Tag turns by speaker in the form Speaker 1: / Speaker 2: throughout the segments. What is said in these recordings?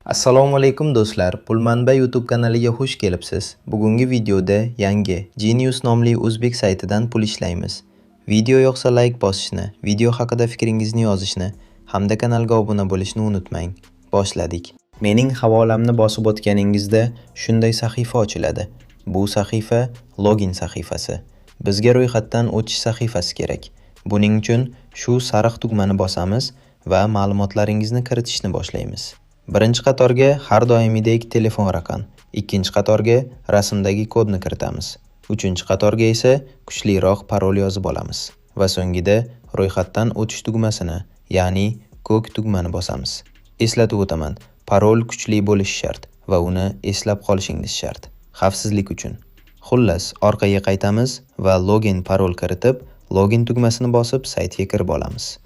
Speaker 1: Assalomu alaykum do'stlar. Pul manba YouTube kanaliga xush kelibsiz. Bugungi videoda yangi Genius nomli o'zbek saytidan pul ishlaymiz. Video yoqsa like bosishni, video haqida fikringizni yozishni hamda kanalga obuna bo'lishni unutmang. Boshladik. Mening havolamni bosib o'tganingizda shunday sahifa ochiladi. Bu sahifa login sahifasi. Bizga ro'yxatdan o'tish sahifasi kerak. Buning uchun shu sariq tugmani bosamiz va ma'lumotlaringizni kiritishni boshlaymiz. Birinchi qatorga har doimgidek telefon raqam, ikkinchi qatorga rasmdagi kodni kiritamiz. Uchinchi qatorga esa kuchliroq parol yozib olamiz va so'ngida ro'yxatdan o'tish tugmasini, ya'ni ko'k tugmani bosamiz. Eslatib o'taman, parol kuchli bo'lishi shart va uni eslab qolishingiz shart, xavfsizlik uchun. Xullas, orqaga qaytamiz va login parol kiritib, login tugmasini bosib saytga kirib olamiz.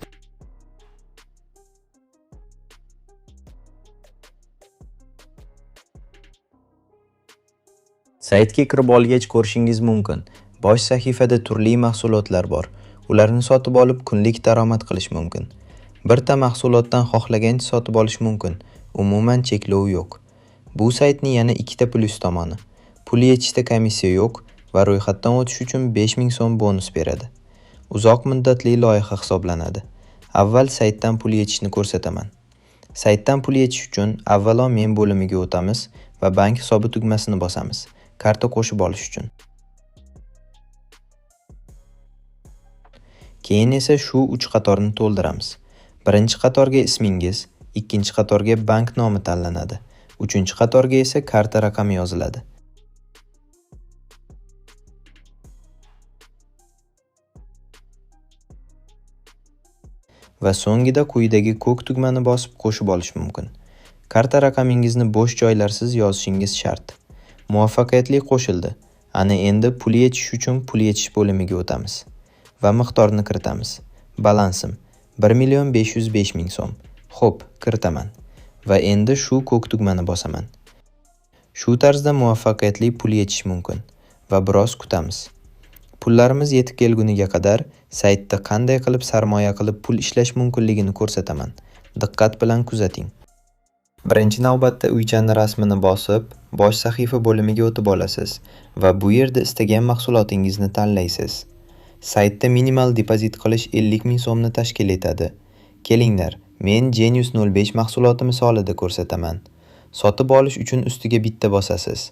Speaker 1: Saytga kirib olgach ko'rishingiz mumkin. Bosh sahifada turli mahsulotlar bor. Ularni sotib olib kunlik daromad qilish mumkin. Birta mahsulotdan xohlagancha sotib olish mumkin. Umuman cheklov yo'q. Bu saytning yana ikkita plyus tomoni. Pul yechishda komissiya yo'q va ro'yxatdan o'tish uchun 5000 so'm bonus beradi. Uzoq muddatli loyiha hisoblanadi. Avval saytdan pul yechishni ko'rsataman. Saytdan pul yechish uchun avvalo men bo'limiga o'tamiz va bank hisobi tugmasini bosamiz. Karta qo'shib olish uchun. Keyin esa shu 3 qatorni to'ldiramiz. Birinchi qatorga ismingiz, ikkinchi qatorga bank nomi tanlanadi. Uchinchi qatorga esa karta raqami yoziladi. Va so'ngida quyidagi ko'k tugmani bosib qo'shib olish mumkin. Karta raqamingizni bo'sh joylarsiz yozishingiz shart. Muvaffaqiyatli qo'shildi. Ana endi pul yechish uchun pul yechish bo'limiga o'tamiz va miqdorni kiritamiz. Balansim 1.505.000 so'm. Xo'p, kiritaman va endi shu ko'k tugmani bosaman. Shu tarzda muvaffaqiyatli pul yechish mumkin va biroz kutamiz. Pullarimiz yetib kelguniga qadar saytda qanday qilib sarmoya qilib pul ishlash mumkinligini ko'rsataman. Diqqat bilan kuzating. Birinchi navbatda uychani rasmini bosib, bosh sahifa bo'limiga o'tib olasiz va bu yerda istagan mahsulotingizni tanlaysiz. Saytda minimal depozit qilish 50.000 so'mni tashkil etadi. Kelinglar, men Genius 05 mahsuloti misolida ko'rsataman. Sotib olish uchun ustiga bitta bosasiz.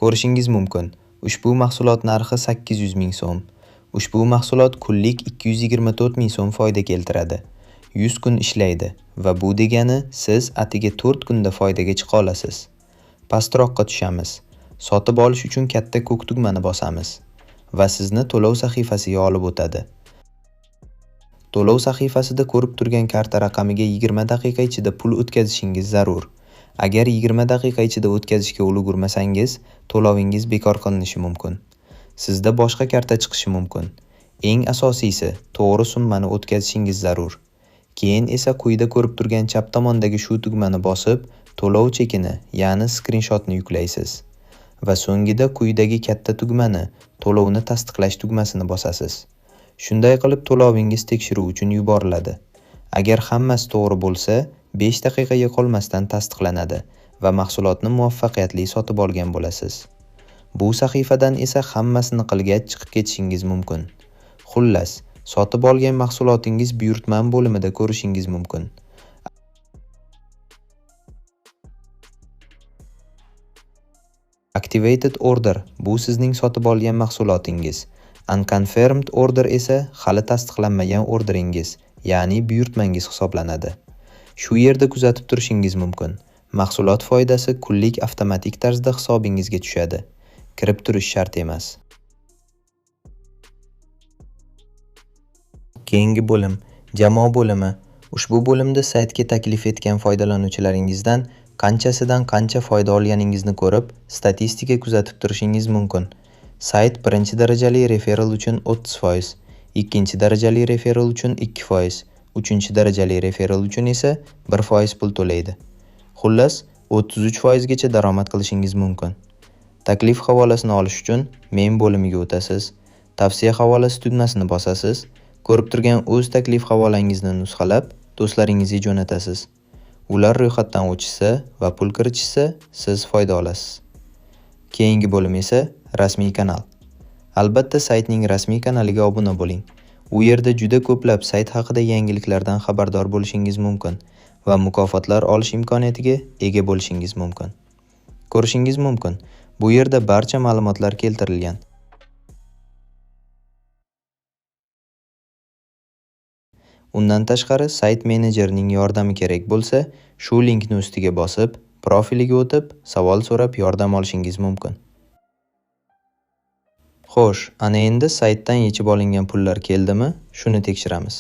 Speaker 1: Ko'rishingiz mumkin, ushbu mahsulot narxi 800.000 so'm. Ushbu mahsulot kunlik 224.000 so'm foyda keltiradi. 100 kun ishlaydi va bu degani siz atiga 4 kunda foydaga chiqa olasiz. Pastroqqa tushamiz. Sotib olish uchun katta ko'k tugmani bosamiz va sizni to'lov sahifasiga olib o'tadi. To'lov sahifasida ko'rib turgan karta raqamiga 20 daqiqa ichida pul o'tkazishingiz zarur. Agar 20 daqiqa ichida o'tkazishga ulgurmasangiz, to'lovingiz bekor qilinishi mumkin. Sizda boshqa karta chiqishi mumkin. Eng asosiysi, to'g'ri summani o'tkazishingiz zarur. Keyin esa quyida ko'rib turgan chap tomondagi shu tugmani bosib, to'lov chekini, ya'ni skrinshotni yuklaysiz. Va so'ngida quyidagi katta tugmani, to'lovni tasdiqlash tugmasini bosasiz. Shunday qilib to'lovingiz tekshiruv uchun yuboriladi. Agar hammasi to'g'ri bo'lsa, 5 daqiqaga qolmasdan tasdiqlanadi va mahsulotni muvaffaqiyatli sotib olgan bo'lasiz. Bu sahifadan esa hammasini qilgach chiqib ketishingiz mumkin. Xullas, sotib olgan mahsulotingiz buyurtman bo'limida ko'rishingiz mumkin. Activated order bu sizning sotib olgan mahsulotingiz. Unconfirmed order esa hali tasdiqlanmagan orderingiz, ya'ni buyurtmangiz hisoblanadi. Shu yerda kuzatib turishingiz mumkin. Mahsulot foydasi kunlik avtomatik tarzda hisobingizga tushadi. Kirib turish shart emas. Keyingi bo'lim, jamoa bo'limi. Ushbu bo'limda saytga taklif etgan foydalanuvchilaringizdan qanchasidan qancha foyda olganingizni ko'rib, statistika kuzatib turishingiz mumkin. Sayt birinchi darajali referral uchun 30%, ikkinchi darajali referral uchun 2%, uchinchi darajali referral uchun esa 1% pul to'laydi. Xullas, 33% gacha daromad qilishingiz mumkin. Taklif havolasini olish uchun men bo'limiga o'tasiz. Tavsiya havolasi tugmasini bosasiz. Ko'rib turgan o'z taklif havolangizni nusxalab, do'stlaringizga jo'natasiz. Ular ro'yxatdan o'tishsa va pul kiritishsa, siz foyda olasiz. Keyingi bo'lim esa rasmiy kanal. Albatta saytning rasmiy kanaliga obuna bo'ling. U yerda juda ko'plab sayt haqida yangiliklardan xabardor bo'lishingiz mumkin va mukofotlar olish imkoniyatiga ega bo'lishingiz mumkin. Ko'rishingiz mumkin, bu yerda barcha ma'lumotlar keltirilgan. Undan tashqari, sayt menejerining yordami kerak bo'lsa, shu linkni ustiga bosib, profiliga o'tib, savol so'rab yordam olishingiz mumkin. Xo'sh, ana endi saytdan yechib olingan pullar keldimi? Shuni tekshiramiz.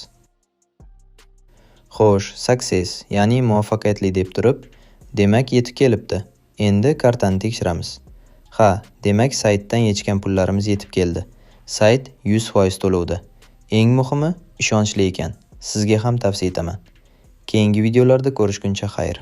Speaker 1: Xo'sh, success, ya'ni muvaffaqiyatli deb turib, demak yetib kelibdi. Endi kartani tekshiramiz. Ha, demak saytdan yechgan pullarimiz yetib keldi. Sayt 100% to'lovda. Eng muhimi, ishonchli ekan. Sizga ham tavsiya etaman. Keyingi videolarda ko'rishguncha xayr.